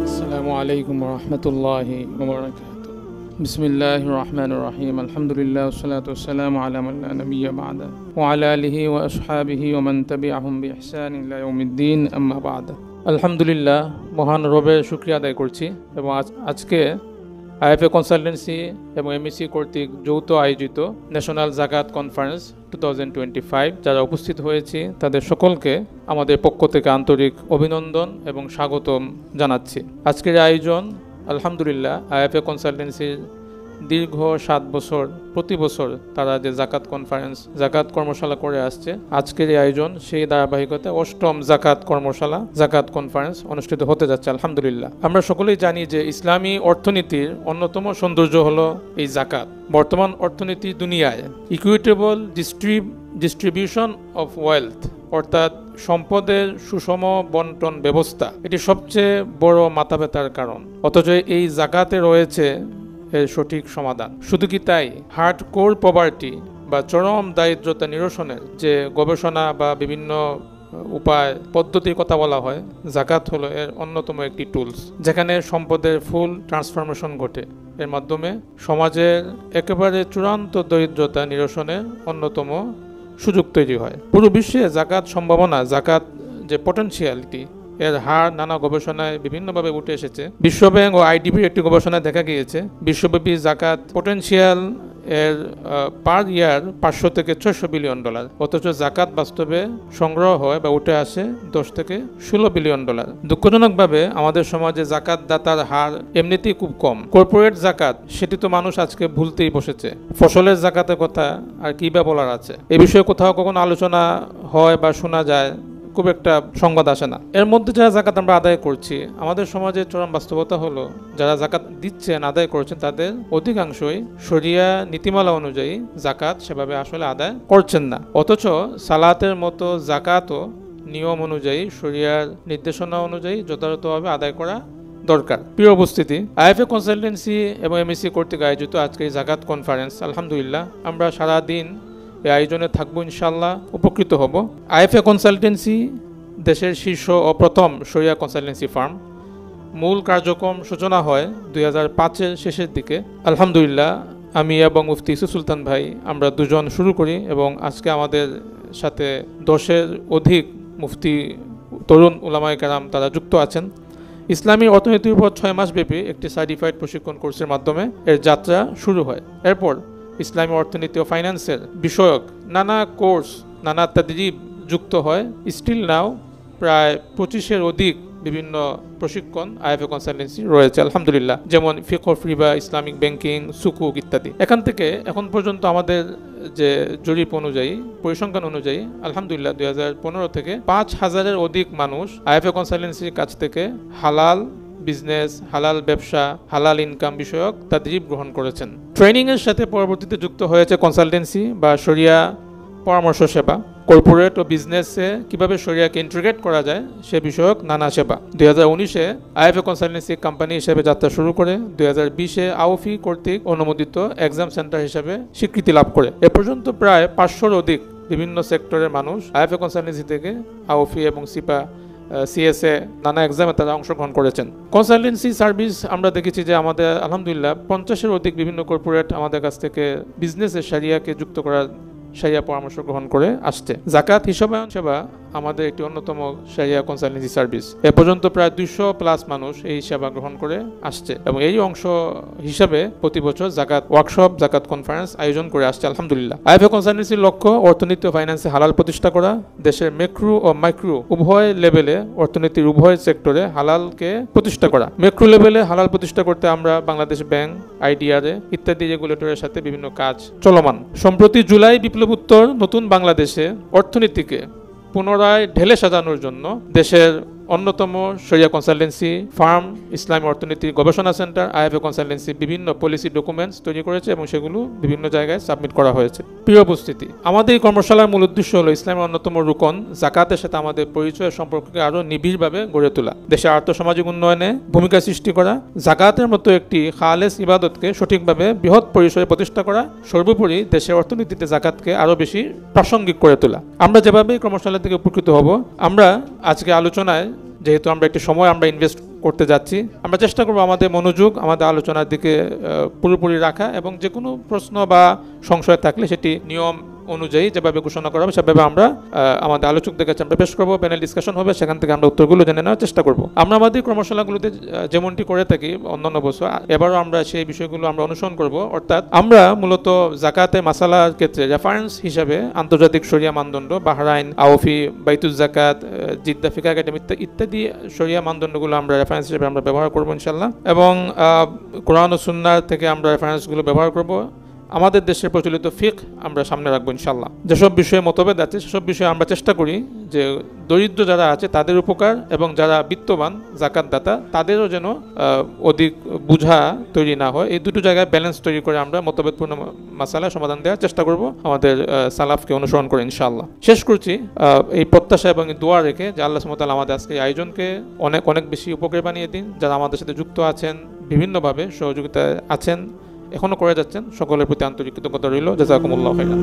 আসসালামু আলাইকুম ওয়া রাহমাতুল্লাহি ওয়া বারাকাতুহু। বিসমিল্লাহির রহমানির রহিম। আলহামদুলিল্লাহ ওয়াসসালাতু ওয়াসসালামু আলা মান লা নাবিয়্যা বা'দা ওয়া আলা আলিহি ওয়া আসহাবিহি ওয়া মান তাবি'আহুম বিইহসানিন ইলা ইয়াউমিদ্দিন, আম্মা বা'দ। আলহামদুলিল্লাহ, মহান রবের শুকরিয়া আদায় করছি এবং আজকে আইএফএ কনসালটেন্সি এবং এমএসি কর্তৃক যৌথ আয়োজিত ন্যাশনাল জাকাত কনফারেন্স 2025 যারা উপস্থিত হয়েছি তাদের সকলকে আমাদের পক্ষ থেকে আন্তরিক অভিনন্দন এবং স্বাগতম জানাচ্ছি। আজকের আয়োজন আলহামদুলিল্লাহ আইএফএ কনসালটেন্সির দীর্ঘ 7 বছর প্রতি বছর তারা যে জাকাত কনফারেন্স জাকাত কর্মশালা করে আসছে, আজকের এই আয়োজন সেই ধারাবাহিকতা 8ম জাকাত কর্মশালা জাকাত কনফারেন্স অনুষ্ঠিত হতে যাচ্ছে আলহামদুলিল্লাহ। আমরা সকলেই জানি যে ইসলামী অর্থনীতির অন্যতম সৌন্দর্য হলো এই জাকাত। বর্তমান অর্থনীতি দুনিয়ায় ইকুইটেবল ডিস্ট্রিবিউশন অফ ওয়েলথ অর্থাৎ সম্পদের সুষম বন্টন ব্যবস্থা, এটি সবচেয়ে বড় মাথাব্যথার কারণ। অথচ এই জাকাতে রয়েছে এর সঠিক সমাধান। শুধু কি তাই, হার্ড কোর পভার্টি বা চরম দারিদ্রতা নিরসনের যে গবেষণা বা বিভিন্ন উপায় পদ্ধতির কথা বলা হয়, জাকাত হলো এর অন্যতম একটি টুলস, যেখানে সম্পদের ফুল ট্রান্সফরমেশন ঘটে। এর মাধ্যমে সমাজের একেবারে চূড়ান্ত দরিদ্রতা নিরসনের অন্যতম সুযোগ তৈরি হয়। পুরো বিশ্বে জাকাত সম্ভাবনা, জাকাত যে পটেনশিয়ালিটি, এর হার নানা গবেষণায় বিভিন্নভাবে উঠে এসেছে। বিশ্বব্যাংক ও আইডিবির একটি গবেষণায় দেখা গিয়েছে বিশ্বব্যাপী জাকাত পটেনশিয়াল এর পার ইয়ার 500 থেকে 600 বিলিয়ন ডলার। অথচ জাকাত বাস্তবে সংগ্রহ হয় বা উঠে আসে 10 থেকে 16 বিলিয়ন ডলার। দুঃখজনকভাবে আমাদের সমাজে জাকাত দাতার হার এমনিতেই খুব কম। কর্পোরেট জাকাত সেটি তো মানুষ আজকে ভুলতেই বসেছে। ফসলের জাকাতের কথা আর কি বা বলার আছে, এ বিষয়ে কোথাও কখনো আলোচনা হয় বা শোনা যায়, খুব একটা সংবাদ আসে না। এর মধ্যে যারা জাকাত আমরা আদায় করছি, আমাদের সমাজের চরম বাস্তবতা হলো যারা জাকাত দিচ্ছেন আদায় করছেন তাদের অধিকাংশই শরিয়া নীতিমালা অনুযায়ী জাকাত সেভাবে আসলে আদায় করছেন না। অথচ সালাতের মতো জাকাতও নিয়ম অনুযায়ী শরিয়ার নির্দেশনা অনুযায়ী যথাযথভাবে আদায় করা দরকার। প্রিয় উপস্থিতি, আইএফএ কনসালটেন্সি এবং এমএসি কর্তৃক আয়োজিত আজকের জাকাত কনফারেন্স আলহামদুলিল্লাহ আমরা সারাদিন এই আয়োজনে থাকবো, ইনশাল্লাহ উপকৃত হব। আইএফএ কনসালটেন্সি দেশের শীর্ষ ও প্রথম শরিয়া কনসালটেন্সি ফার্ম। মূল কার্যক্রম সূচনা হয় 2005-এর শেষের দিকে। আলহামদুলিল্লাহ আমি এবং মুফতি ইউসুফ সুলতান ভাই আমরা দুজন শুরু করি এবং আজকে আমাদের সাথে 10-এর অধিক মুফতি তরুণ উলামায়ে কেরাম তারা যুক্ত আছেন। ইসলামী অর্থনীতির উপর 6 মাস ব্যাপী একটি সার্টিফাইড প্রশিক্ষণ কোর্সের মাধ্যমে এর যাত্রা শুরু হয়। এরপর ইসলামী অর্থনীতি ও ফাইন্যান্সের বিষয়ক নানা কোর্স নানা তাদরিব যুক্ত হয়। স্টিল নাও প্রায় 25-এর অধিক বিভিন্ন প্রশিক্ষণ আইএফএ কনসালটেন্সি রয়েছে আলহামদুলিল্লাহ, যেমন ফিকহ রিবা, ইসলামিক ব্যাংকিং, সুকুক ইত্যাদি। এখান থেকে এখন পর্যন্ত আমাদের যে জরিপ অনুযায়ী পরিসংখ্যান অনুযায়ী আলহামদুলিল্লাহ 2015 থেকে 5000-এর অধিক মানুষ আইএফএ কনসালটেন্সির কাছ থেকে হালাল বিজনেস, হালাল ব্যবসা, হালাল ইনকাম বিষয়ক তাদরিব গ্রহণ করেছেন। ট্রেনিংয়ের সাথে পরবর্তীতে যুক্ত হয়েছে কনসালটেন্সি বা শরিয়া পরামর্শ সেবা। কর্পোরেট ও বিজনেসে কিভাবে শরিয়াকে ইন্টিগ্রেট করা যায় সে বিষয়ক নানা সেবা। 2019-এ আইএফএ কনসালটেন্সি কোম্পানি হিসেবে যাত্রা শুরু করে 2020-এ আওফি কর্তৃক অনুমোদিত এক্সাম সেন্টার হিসেবে স্বীকৃতি লাভ করে। এ পর্যন্ত প্রায় 500-র অধিক বিভিন্ন সেক্টরের মানুষ আইএফএ কনসালটেন্সি থেকে আওফি এবং সিপা, সিএসএ নানা এক্সামে তারা অংশগ্রহণ করেছেন। কনসালটেন্সি সার্ভিস আমরা দেখেছি যে আমাদের আলহামদুলিল্লাহ 50-এর অধিক বিভিন্ন কর্পোরেট আমাদের কাছ থেকে বিজনেসের শরিয়াকে যুক্ত করার শরিয়া পরামর্শ গ্রহণ করে আসছে। জাকাত হিসাবায়ন সেবা আমাদের একটি অন্যতম শরিয়া কনসালটেন্সি সার্ভিস। এ পর্যন্ত প্রায় 200+ মানুষ এই সেবা গ্রহণ করে আসছে এবং এই অংশ হিসাবে প্রতি বছর জাকাত ওয়ার্কশপ, জাকাত কনফারেন্স আয়োজন করে আসছে আলহামদুলিল্লাহ। আইএফএ কনসালটেন্সির লক্ষ্য অর্থনীতি ও ফাইন্যান্সে হালাল প্রতিষ্ঠা করা, দেশের ম্যাক্রো ও মাইক্রো উভয় লেভেলে অর্থনীতির উভয় সেক্টরে হালালকে প্রতিষ্ঠা করা। ম্যাক্রো লেভেলে হালাল প্রতিষ্ঠা করতে আমরা বাংলাদেশ ব্যাংক, আইডিআরএ ইত্যাদি রেগুলেটরের সাথে বিভিন্ন কাজ চলমান। সম্প্রতি জুলাই বিপ্লবোত্তর নতুন বাংলাদেশে অর্থনীতিকে পুনরায় ঢেলে সাজানোর জন্য দেশের অন্যতম শরিয়া কনসালটেন্সি ফার্ম, ইসলামী অর্থনীতি গবেষণা সেন্টার, আইএফএ কনসালটেন্সি বিভিন্ন পলিসি ডকুমেন্টস তৈরি করেছে এবং সেগুলো বিভিন্ন জায়গায় সাবমিট করা হয়েছে। প্রিয় উপস্থিতি, আমাদের এই কর্মশালার মূল উদ্দেশ্য হলো ইসলামের অন্যতম রুকন যাকাতের সাথে আমাদের পরিচয় সম্পর্ককে আরও নিবিড়ভাবে গড়ে তোলা, দেশের আর্থসামাজিক উন্নয়নে ভূমিকা সৃষ্টি করা, যাকাতের মতো একটি খালেস ইবাদতকে সঠিকভাবে বৃহৎ পরিসরে প্রতিষ্ঠা করা, সর্বোপরি দেশের অর্থনীতিতে যাকাতকে আরও বেশি প্রাসঙ্গিক করে তোলা। আমরা যেভাবে এই কর্মশালা থেকে উপকৃত হব, আমরা আজকে আলোচনায় যেহেতু আমরা একটি সময় আমরা ইনভেস্ট করতে যাচ্ছি, আমরা চেষ্টা করব আমাদের মনোযোগ আমাদের আলোচনার দিকে পুরোপুরি রাখা এবং যে কোনো প্রশ্ন বা সংশয় থাকলে সেটি নিয়ম অনুযায়ী যেভাবে ঘোষণা করা হবে সেভাবে আমরা আমাদের আলোচকদের কাছে আমরা পেশ করবো, প্যানেল ডিসকাশন হবে, সেখান থেকে আমরা উত্তরগুলো জেনে নেওয়ার চেষ্টা করব। আমরা আমাদের কর্মশালাগুলোতে যেমনটি করে থাকি অন্যান্য বছর, এবারও আমরা সেই বিষয়গুলো আমরা অনুসরণ করব। অর্থাৎ আমরা মূলত যাকাতে মাসালার ক্ষেত্রে রেফারেন্স হিসাবে আন্তর্জাতিক শরিয়া মানদণ্ড, বাহরাইন, আওফি, বাইতুজ যাকাত, জিদ্দা ফিকা একাডেমি ইত্যাদি শরিয়া মানদণ্ডগুলো আমরা রেফারেন্স হিসেবে আমরা ব্যবহার করবো ইনশাল্লাহ, এবং কোরআন ও সুন্নাহ থেকে আমরা রেফারেন্সগুলো ব্যবহার করব। আমাদের দেশের প্রচলিত ফিকহ আমরা সামনে রাখবো ইনশাল্লাহ। যেসব বিষয়ে মতভেদ আছে সেসব বিষয়ে আমরা চেষ্টা করি যে দরিদ্র যারা আছে তাদের উপকার এবং যারা বিত্তবান যাকাতদাতা তাদেরও যেন অধিক বুঝা তৈরি না হয়, এই দুটো জায়গায় ব্যালেন্স তৈরি করে আমরা মতভেদপূর্ণ মাসালা সমাধান দেওয়ার চেষ্টা করব আমাদের সালাফকে অনুসরণ করে ইনশাআল্লাহ। শেষ করছি এই প্রত্যাশা এবং দোয়া রেখে যে আল্লাহ সুবহানাহু ওয়া তাআলা আমাদের আজকে এই আয়োজনকে অনেক অনেক বেশি উপকারী বানিয়ে দিন। যারা আমাদের সাথে যুক্ত আছেন, বিভিন্নভাবে সহযোগিতায় আছেন, এখনো করে যাচ্ছেন, সকলের প্রতি আন্তরিক কৃতজ্ঞতা রইল। জাযাকুমুল্লাহু খাইরান।